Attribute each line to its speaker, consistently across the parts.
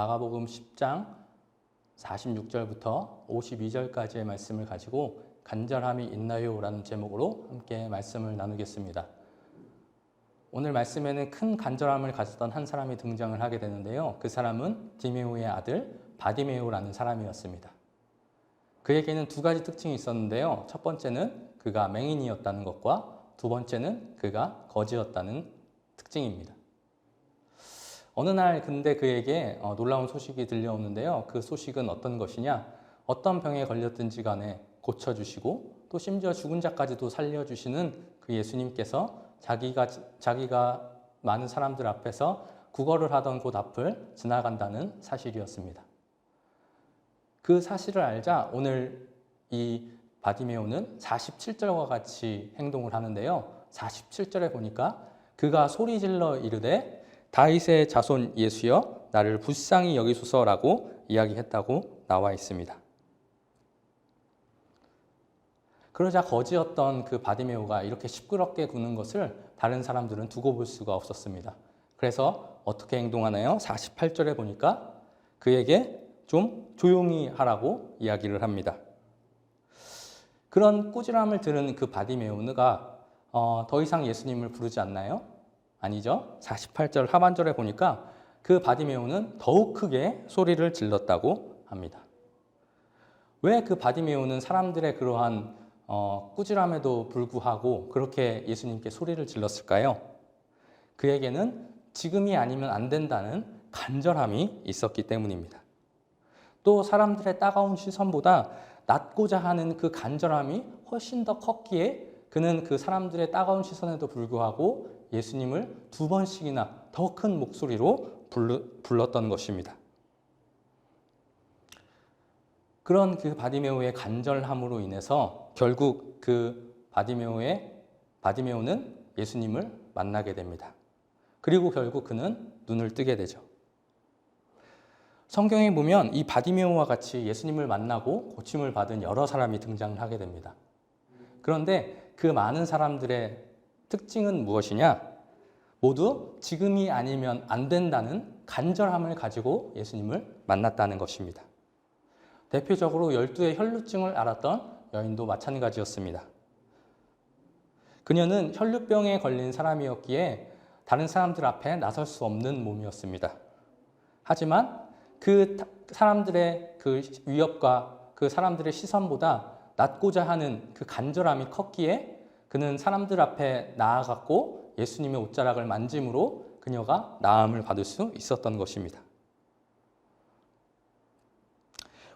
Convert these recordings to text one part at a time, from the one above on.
Speaker 1: 마가복음 10장 46절부터 52절까지의 말씀을 가지고 간절함이 있나요? 라는 제목으로 함께 말씀을 나누겠습니다. 오늘 말씀에는 큰 간절함을 가졌던 한 사람이 등장을 하게 되는데요. 그 사람은 디메오의 아들 바디메오라는 사람이었습니다. 그에게는 두 가지 특징이 있었는데요. 첫 번째는 그가 맹인이었다는 것과 두 번째는 그가 거지였다는 특징입니다. 어느 날 근데 그에게 놀라운 소식이 들려오는데요. 그 소식은 어떤 것이냐? 어떤 병에 걸렸든지 간에 고쳐주시고 또 심지어 죽은 자까지도 살려주시는 그 예수님께서 자기가 많은 사람들 앞에서 구걸을 하던 곳 앞을 지나간다는 사실이었습니다. 그 사실을 알자 오늘 이 바디메오는 47절과 같이 행동을 하는데요. 47절에 보니까 그가 소리질러 이르되 다윗의 자손 예수여 나를 불쌍히 여기소서라고 이야기했다고 나와 있습니다. 그러자 거지였던 그 바디메오가 이렇게 시끄럽게 구는 것을 다른 사람들은 두고 볼 수가 없었습니다. 그래서 어떻게 행동하나요? 48절에 보니까 그에게 좀 조용히 하라고 이야기를 합니다. 그런 꾸지람을 들은 그 바디메오가 더 이상 예수님을 부르지 않나요? 아니죠. 48절 하반절에 보니까 그 바디메오는 더욱 크게 소리를 질렀다고 합니다. 왜 그 바디메오는 사람들의 그러한 꾸지람에도 불구하고 그렇게 예수님께 소리를 질렀을까요? 그에게는 지금이 아니면 안 된다는 간절함이 있었기 때문입니다. 또 사람들의 따가운 시선보다 낫고자 하는 그 간절함이 훨씬 더 컸기에 그는 그 사람들의 따가운 시선에도 불구하고 예수님을 두 번씩이나 더 큰 목소리로 불렀던 것입니다. 그런 그 바디메오의 간절함으로 인해서 결국 그 바디메오는 예수님을 만나게 됩니다. 그리고 결국 그는 눈을 뜨게 되죠. 성경에 보면 이 바디메오와 같이 예수님을 만나고 고침을 받은 여러 사람이 등장을 하게 됩니다. 그런데 그 많은 사람들의 특징은 무엇이냐? 모두 지금이 아니면 안 된다는 간절함을 가지고 예수님을 만났다는 것입니다. 대표적으로 12의 혈루증을 앓았던 여인도 마찬가지였습니다. 그녀는 혈루병에 걸린 사람이었기에 다른 사람들 앞에 나설 수 없는 몸이었습니다. 하지만 그 사람들의 그 위협과 그 사람들의 시선보다 낫고자 하는 그 간절함이 컸기에 그는 사람들 앞에 나아갔고 예수님의 옷자락을 만짐으로 그녀가 나음을 받을 수 있었던 것입니다.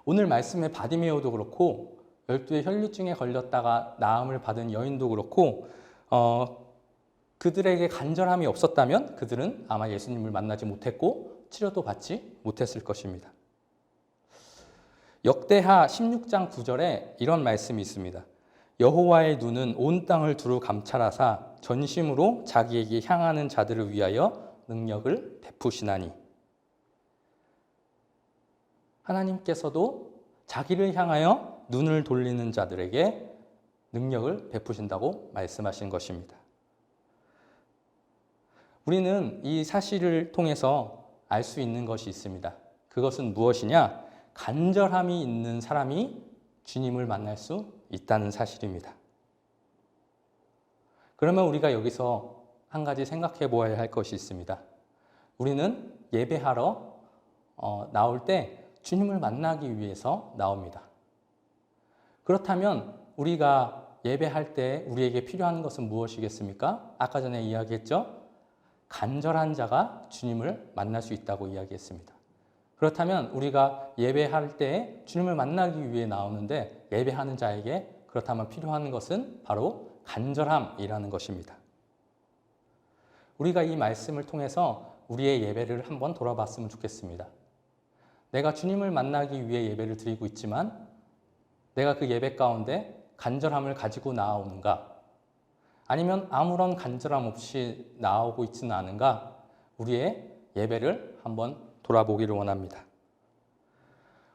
Speaker 1: 오늘 말씀의 바디메오도 그렇고 12의 혈루증에 걸렸다가 나음을 받은 여인도 그렇고 그들에게 간절함이 없었다면 그들은 아마 예수님을 만나지 못했고 치료도 받지 못했을 것입니다. 역대하 16장 9절에 이런 말씀이 있습니다. 여호와의 눈은 온 땅을 두루 감찰하사 전심으로 자기에게 향하는 자들을 위하여 능력을 베푸시나니. 하나님께서도 자기를 향하여 눈을 돌리는 자들에게 능력을 베푸신다고 말씀하신 것입니다. 우리는 이 사실을 통해서 알 수 있는 것이 있습니다. 그것은 무엇이냐? 간절함이 있는 사람이 주님을 만날 수 있다는 사실입니다. 그러면 우리가 여기서 한 가지 생각해 보아야 할 것이 있습니다. 우리는 예배하러 나올 때 주님을 만나기 위해서 나옵니다. 그렇다면 우리가 예배할 때 우리에게 필요한 것은 무엇이겠습니까? 아까 전에 이야기했죠? 간절한 자가 주님을 만날 수 있다고 이야기했습니다. 그렇다면 우리가 예배할 때 주님을 만나기 위해 나오는데 예배하는 자에게 그렇다면 필요한 것은 바로 간절함이라는 것입니다. 우리가 이 말씀을 통해서 우리의 예배를 한번 돌아봤으면 좋겠습니다. 내가 주님을 만나기 위해 예배를 드리고 있지만 내가 그 예배 가운데 간절함을 가지고 나오는가? 아니면 아무런 간절함 없이 나오고 있지는 않은가? 우리의 예배를 한번 돌아보기를 원합니다.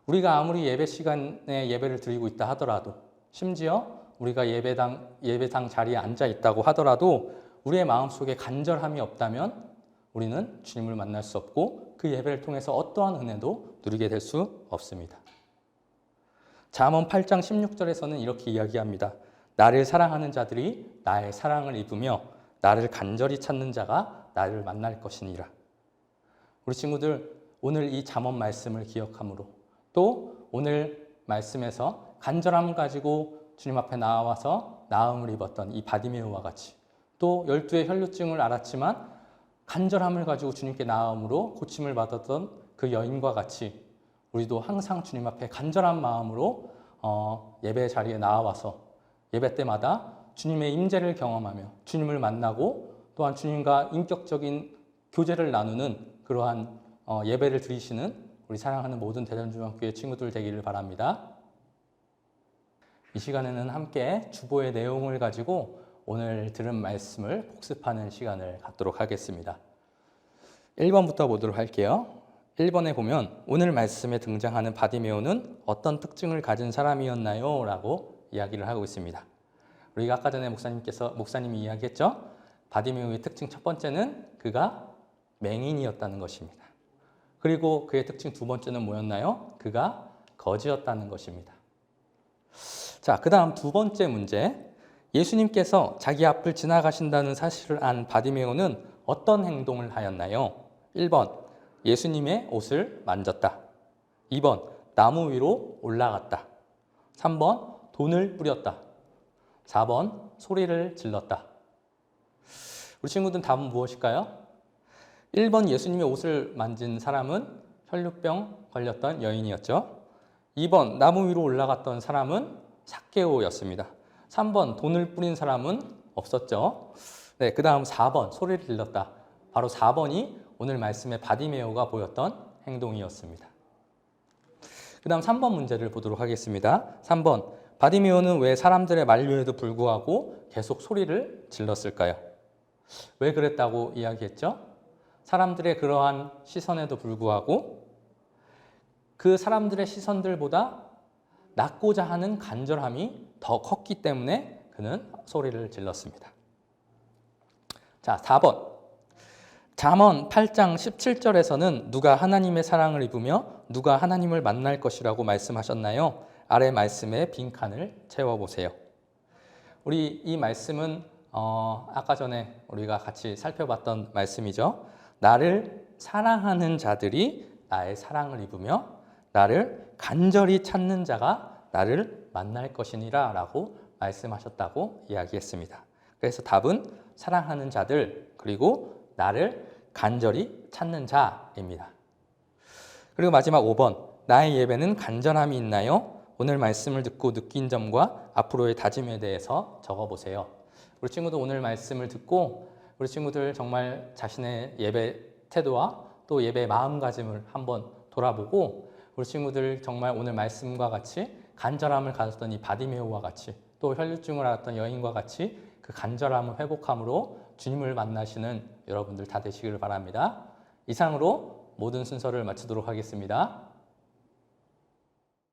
Speaker 1: 우리가 아무리 예배 시간에 예배를 드리고 있다 하더라도 심지어 우리가 예배당 자리에 앉아 있다고 하더라도 우리의 마음속에 간절함이 없다면 우리는 주님을 만날 수 없고 그 예배를 통해서 어떠한 은혜도 누리게 될 수 없습니다. 잠언 8장 16절에서는 이렇게 이야기합니다. 나를 사랑하는 자들이 나의 사랑을 입으며 나를 간절히 찾는 자가 나를 만날 것이니라. 우리 친구들, 오늘 이 잠언 말씀을 기억함으로 또 오늘 말씀에서 간절함을 가지고 주님 앞에 나와서 나음을 입었던 이 바디메오와 같이 또 12의 혈루증을 앓았지만 간절함을 가지고 주님께 나음으로 고침을 받았던 그 여인과 같이 우리도 항상 주님 앞에 간절한 마음으로 예배 자리에 나와서 예배 때마다 주님의 임재를 경험하며 주님을 만나고 또한 주님과 인격적인 교제를 나누는 그러한 예배를 드리시는 우리 사랑하는 모든 대전중앙교회 친구들 되기를 바랍니다. 이 시간에는 함께 주보의 내용을 가지고 오늘 들은 말씀을 복습하는 시간을 갖도록 하겠습니다. 1번부터 보도록 할게요. 1번에 보면 오늘 말씀에 등장하는 바디메오는 어떤 특징을 가진 사람이었나요? 라고 이야기를 하고 있습니다. 우리가 아까 전에 목사님이 이야기했죠? 바디메오의 특징 첫 번째는 그가 맹인이었다는 것입니다. 그리고 그의 특징 두 번째는 뭐였나요? 그가 거지였다는 것입니다. 자, 그 다음 두 번째 문제. 예수님께서 자기 앞을 지나가신다는 사실을 안 바디메오는 어떤 행동을 하였나요? 1번, 예수님의 옷을 만졌다. 2번, 나무 위로 올라갔다. 3번, 돈을 뿌렸다. 4번, 소리를 질렀다. 우리 친구들은 답은 무엇일까요? 1번, 예수님의 옷을 만진 사람은 혈루병 걸렸던 여인이었죠. 2번, 나무 위로 올라갔던 사람은 삭개오였습니다. 3번, 돈을 뿌린 사람은 없었죠. 네, 그 다음 4번, 소리를 질렀다. 바로 4번이 오늘 말씀의 바디메오가 보였던 행동이었습니다. 그 다음 3번 문제를 보도록 하겠습니다. 3번, 바디메오는 왜 사람들의 만류에도 불구하고 계속 소리를 질렀을까요? 왜 그랬다고 이야기했죠? 사람들의 그러한 시선에도 불구하고 그 사람들의 시선들보다 낳고자 하는 간절함이 더 컸기 때문에 그는 소리를 질렀습니다. 자, 4번. 잠언 8장 17절에서는 누가 하나님의 사랑을 입으며 누가 하나님을 만날 것이라고 말씀하셨나요? 아래 말씀에 빈칸을 채워보세요. 우리 이 말씀은 아까 전에 우리가 같이 살펴봤던 말씀이죠. 나를 사랑하는 자들이 나의 사랑을 입으며 나를 간절히 찾는 자가 나를 만날 것이니라 라고 말씀하셨다고 이야기했습니다. 그래서 답은 사랑하는 자들 그리고 나를 간절히 찾는 자입니다. 그리고 마지막 5번, 나의 예배는 간절함이 있나요? 오늘 말씀을 듣고 느낀 점과 앞으로의 다짐에 대해서 적어보세요. 우리 친구들 오늘 말씀을 듣고 우리 친구들 정말 자신의 예배 태도와 또 예배 마음가짐을 한번 돌아보고 우리 친구들 정말 오늘 말씀과 같이 간절함을 가졌던 이 바디메오와 같이 또 혈루증을 앓았던 여인과 같이 그 간절함을 회복함으로 주님을 만나시는 여러분들 다 되시기를 바랍니다. 이상으로 모든 순서를 마치도록 하겠습니다.